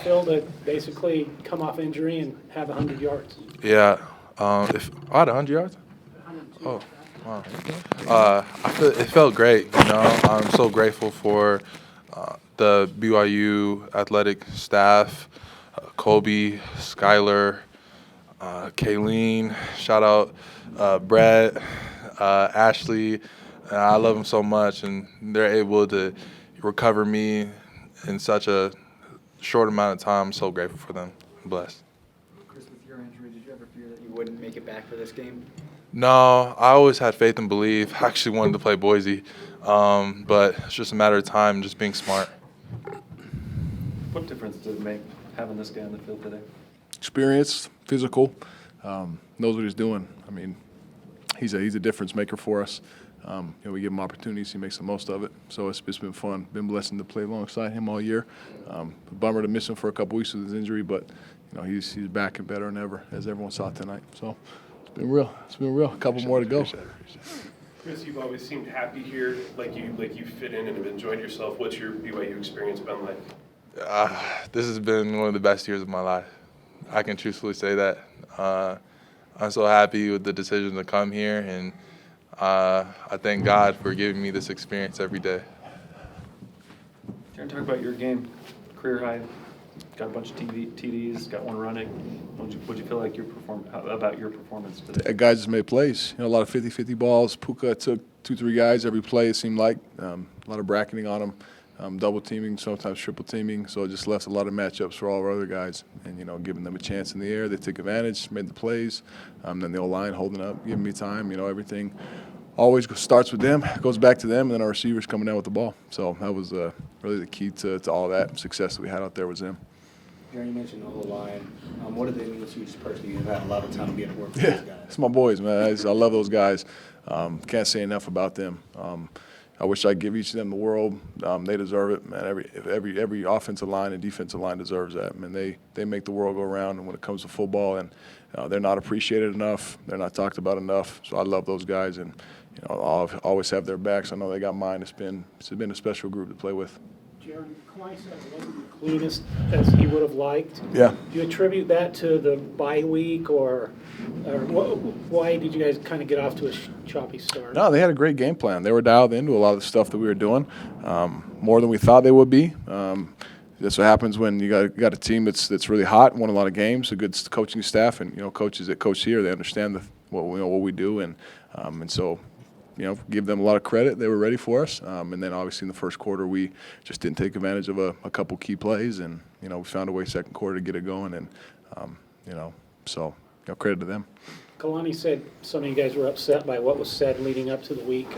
feel to basically come off injury and have 100 yards? Yeah. If I had 100 yards? Oh, wow. It felt great. I'm so grateful for the BYU athletic staff, Kobe, Skylar, Kayleen. Shout out Brett, Ashley. I love them so much, and they're able to recover me in such a short amount of time. I'm so grateful for them. I'm blessed. Chris, with your injury, did you ever fear that you wouldn't make it back for this game? No, I always had faith and belief. I actually wanted to play Boise, but it's just a matter of time, just being smart. What difference did it make having this guy on the field today? Experienced, physical, knows what he's doing. I mean, he's a difference maker for us. We give him opportunities, he makes the most of it. So it's been fun. Been blessed to play alongside him all year. A bummer to miss him for a couple weeks with his injury, but he's back and better than ever, as everyone saw tonight. So it's been real. It's been real. A couple more to go. Chris, you've always seemed happy here, like you fit in and have enjoyed yourself. What's your BYU experience been like? This has been one of the best years of my life. I can truthfully say that. I'm so happy with the decision to come here, and I thank God for giving me this experience every day. Jaren, talk about your game. Career high, got a bunch of TDs, got one running. What'd you feel like about your performance today? Guys just made plays. A lot of 50-50 balls. Puka took 2-3 guys every play, it seemed like. A lot of bracketing on them, double teaming, sometimes triple teaming. So it just left a lot of matchups for all our other guys. And, giving them a chance in the air. They took advantage, made the plays. Then the O-line holding up, giving me time. Everything always starts with them, goes back to them, and then our receivers coming down with the ball. So that was really the key to all that success that we had out there was them. Jaren, you mentioned the whole line. What did they mean to you personally? You've had a lot of time being at work with Yeah, those guys. it's my boys, man. I love those guys. Can't say enough about them. I wish I could give each of them the world. They deserve it, man. Every offensive line and defensive line deserves that. Man, they make the world go around. And when it comes to football, and they're not appreciated enough. They're not talked about enough. So I love those guys, and I'll always have their backs. I know they got mine. It's been a special group to play with. Jaren, Kalani said it wasn't the cleanest as he would have liked. Yeah. Do you attribute that to the bye week, or why did you guys kind of get off to a choppy start? No, they had a great game plan. They were dialed into a lot of the stuff that we were doing, more than we thought they would be. That's what happens when you got a team that's really hot, won a lot of games, a good coaching staff, and coaches that coach here, they understand what we do, and so. Give them a lot of credit. They were ready for us. And then obviously in the first quarter, we just didn't take advantage of a couple key plays. And, we found a way second quarter to get it going. And, so credit to them. Kalani said some of you guys were upset by what was said leading up to the week,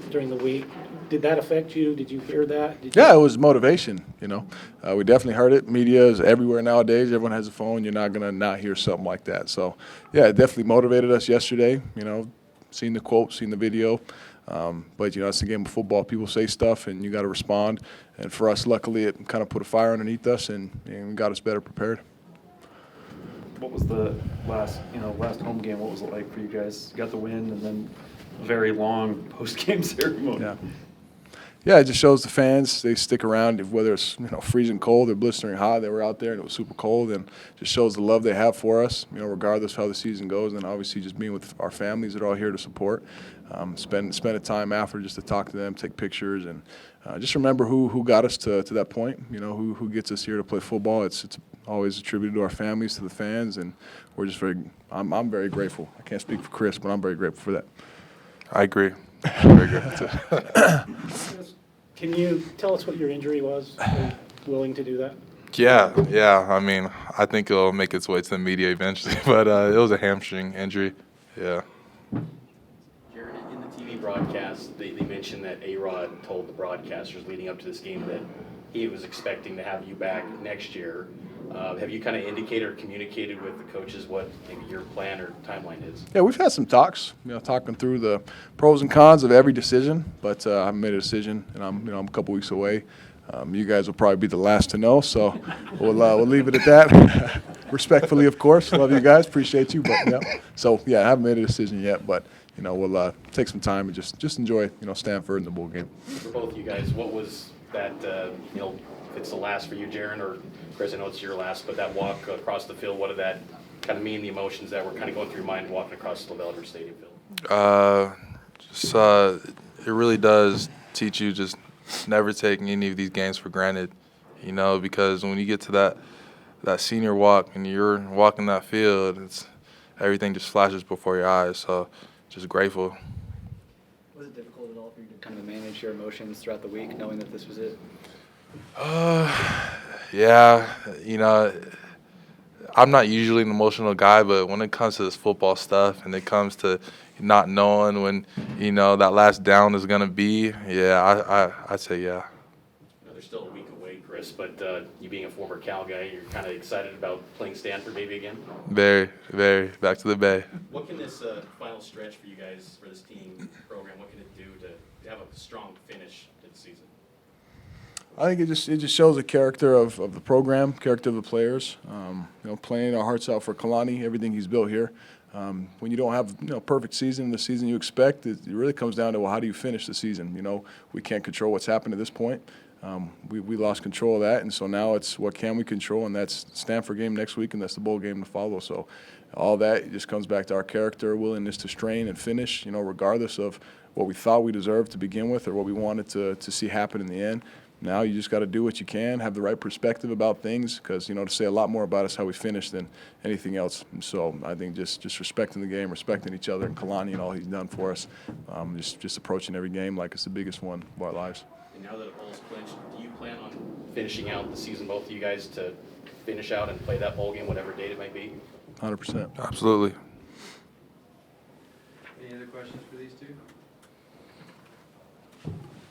during the week. Did that affect you? Did you hear that? Yeah, it was motivation, We definitely heard it. Media is everywhere nowadays. Everyone has a phone. You're not going to not hear something like that. So, yeah, it definitely motivated us yesterday, Seen the quote, seen the video, but it's the game of football. People say stuff, and you got to respond. And for us, luckily, it kind of put a fire underneath us and got us better prepared. What was the last home game? What was it like for you guys? You got the win, and then a very long post-game ceremony. Yeah, it just shows the fans they stick around, whether it's freezing cold or blistering hot. They were out there and it was super cold, and just shows the love they have for us. Regardless of how the season goes, and obviously just being with our families that are all here to support. Spend a time after just to talk to them, take pictures, and just remember who got us to that point. Who gets us here to play football. It's always attributed to our families, to the fans, and we're just I'm very grateful. I can't speak for Chris, but I'm very grateful for that. I agree. Very grateful too. Can you tell us what your injury was? Are you willing to do that? Yeah. I mean, I think it'll make its way to the media eventually, but it was a hamstring injury. Yeah. Jaren, in the TV broadcast, they mentioned that A-Rod told the broadcasters leading up to this game that he was expecting to have you back next year. Have you kind of indicated or communicated with the coaches what maybe your plan or timeline is? Yeah, we've had some talks, talking through the pros and cons of every decision, but I haven't made a decision, and I'm a couple weeks away. You guys will probably be the last to know, so we'll leave it at that. Respectfully, of course. Love you guys, appreciate you, but yeah. So yeah, I haven't made a decision yet, but we'll take some time and just enjoy Stanford and the bowl game. For both of you guys, what was that it's the last for you, Jaren, or Chris, I know it's your last, but that walk across the field, what did that kind of mean, the emotions that were kind of going through your mind walking across the LaBelle Stadium field? It really does teach you just never taking any of these games for granted, you know, because when you get to that senior walk and you're walking that field, everything just flashes before your eyes. So just grateful. Was it difficult at all for you to kind of manage your emotions throughout the week, knowing that this was it? Yeah, you know, I'm not usually an emotional guy, but when it comes to this football stuff and it comes to not knowing when, you know, that last down is going to be, yeah, I'd say yeah. You know, they're still a week away, Chris, but you being a former Cal guy, you're kind of excited about playing Stanford maybe again? Very, very. Back to the Bay. What can this final stretch for you guys, for this team program, what can it do to have a strong finish to the season? I think it just shows the character of the program, character of the players. You know, playing our hearts out for Kalani, everything he's built here. When you don't have perfect season, the season you expect, it really comes down to, well, how do you finish the season? You know, we can't control what's happened at this point. We lost control of that, and so now it's what can we control, and that's Stanford game next week, and that's the bowl game to follow. So all that just comes back to our character, willingness to strain and finish, you know, regardless of what we thought we deserved to begin with or what we wanted to see happen in the end. Now you just got to do what you can, have the right perspective about things, because, you know, to say a lot more about us how we finished than anything else. And so I think just respecting the game, respecting each other, and Kalani and all he's done for us, just approaching every game like it's the biggest one of our lives. And now that a bowl's clinched, do you plan on finishing out the season, both of you guys, to finish out and play that bowl game, whatever date it might be? 100%. Absolutely. Any other questions for these two?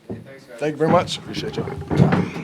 Okay, thanks, guys. Thank you very much. Appreciate y'all.